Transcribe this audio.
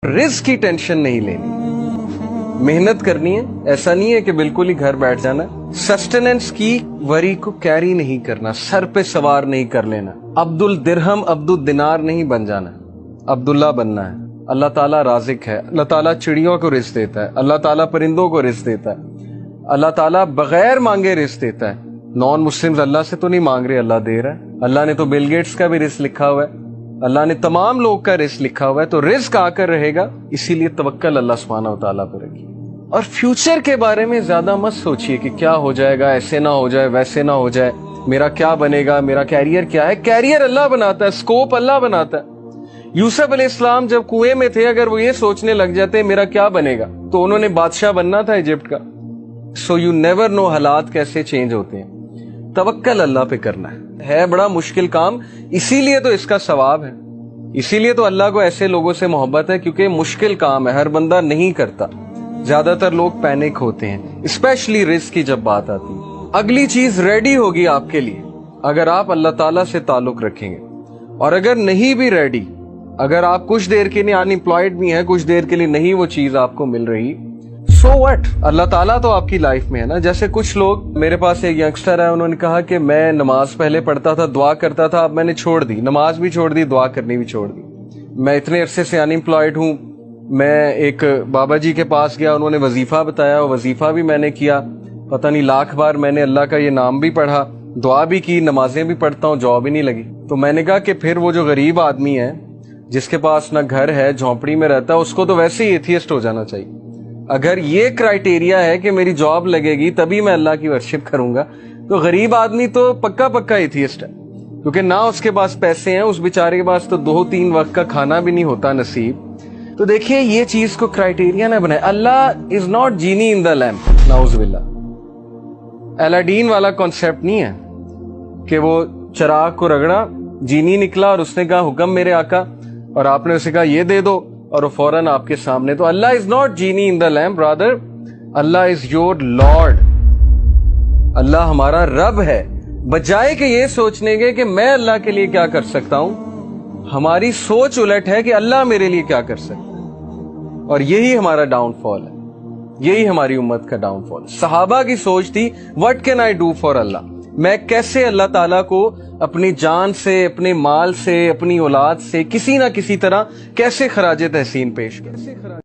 Risk की tension नहीं लेनी, मेहनत करनी है। ऐसा नहीं है कि बिल्कुल ही घर बैठ जाना है। सस्टेनेंस की वरी को कैरी नहीं करना, सर पे सवार नहीं कर लेना। अब्दुल दिरहम अब्दुल दिनार नहीं बन जाना, अब्दुल्ला बनना है। अल्लाह ताला राज़िक है, अल्लाह ताला चिड़ियों को रिस्क देता है, अल्लाह ताला परिंदों को रिस्क देता है, अल्लाह ताला बगैर मांगे रिस्क देता है। नॉन मुस्लिम्स अल्लाह से तो नहीं मांग रहे, अल्लाह दे रहा है। अल्लाह ने तो बिल गेट्स का भी रिस्क लिखा हुआ है, अल्लाह ने तमाम लोग का रिस्क लिखा हुआ है। तो रिस्क आकर रहेगा, इसीलिए तवक्कल अल्लाह सुब्हानहू व तआला पर रखिए। और फ्यूचर के बारे में ज्यादा मत सोचिए कि क्या हो जाएगा, ऐसे ना हो जाए, वैसे ना हो जाए, मेरा क्या बनेगा, मेरा कैरियर क्या है। कैरियर अल्लाह बनाता है, स्कोप अल्लाह बनाता है। यूसुफ अलैहिस्सलाम जब कुएं में थे, अगर वो ये सोचने लग जाते मेरा क्या बनेगा, तो उन्होंने बादशाह बनना था इजिप्ट का। सो यू नेवर नो हालात कैसे चेंज होते हैं। तवक्कल अल्लाह पे करना है बड़ा मुश्किल काम, इसीलिए तो इसका सवाब है, इसीलिए तो अल्लाह को ऐसे लोगों से मोहब्बत है, क्योंकि मुश्किल काम है, हर बंदा नहीं करता। ज्यादातर लोग पैनिक होते हैं, स्पेशली रिस्क की जब बात आती है। अगली चीज रेडी होगी आपके लिए अगर आप अल्लाह ताला से ताल्लुक रखेंगे। और अगर नहीं भी रेडी, अगर आप कुछ देर के लिए अनएम्प्लॉयड भी हैं, कुछ देर के लिए नहीं वो चीज आपको मिल रही, सो व्हाट, अल्लाह ताला तो आपकी लाइफ में है ना। जैसे कुछ लोग, मेरे पास एक यंगस्टर है, उन्होंने कहा कि मैं नमाज पहले पढ़ता था, दुआ करता था, अब मैंने छोड़ दी, नमाज भी छोड़ दी, दुआ करनी भी छोड़ दी। मैं इतने अरसे से अनएम्प्लॉयड हूँ। मैं एक बाबा जी के पास गया, उन्होंने वजीफा बताया, वो वजीफा भी मैंने किया, पता नहीं लाख बार मैंने अल्लाह का ये नाम भी पढ़ा, दुआ भी की, नमाजें भी पढ़ता हूँ, जॉब ही नहीं लगी। तो मैंने कहा कि फिर वो जो गरीब आदमी है, जिसके पास ना घर है, झोंपड़ी में रहता है, उसको तो वैसे ही एथियस्ट हो जाना चाहिए। अगर ये क्राइटेरिया है कि मेरी जॉब लगेगी तभी मैं अल्लाह की वर्शिप करूंगा, तो गरीब आदमी तो पक्का पक्का एथियस्ट है, क्योंकि ना उसके पास पैसे हैं, उस बेचारे के पास तो 2-3 वक्त का खाना भी नहीं होता नसीब। तो देखिए, ये चीज को क्राइटेरिया ना बनाए। अल्लाह is not genie in the lamp, नाउज़ुबिल्लाह। अलादीन वाला कॉन्सेप्ट नहीं है कि वो चिराग को रगड़ा, जीनी निकला और उसने कहा हुक्म मेरे आका, और आपने उसे कहा ये दे दो, और वो फौरन आपके सामने। तो अल्लाह is not genie in the lamp, rather अल्लाह इज योर लॉर्ड। अल्लाह हमारा रब है। बजाय कि ये सोचने के कि मैं अल्लाह के लिए क्या कर सकता हूं, हमारी सोच उलट है कि अल्लाह मेरे लिए क्या कर सकता है। और यही हमारा डाउनफॉल है, यही हमारी उम्मत का डाउनफॉल। सहाबा की सोच थी, what can I do for अल्लाह, मैं कैसे अल्लाह ताला को अपनी जान से, अपने माल से, अपनी औलाद से, किसी ना किसी तरह कैसे खराज तहसीन पेश करूं।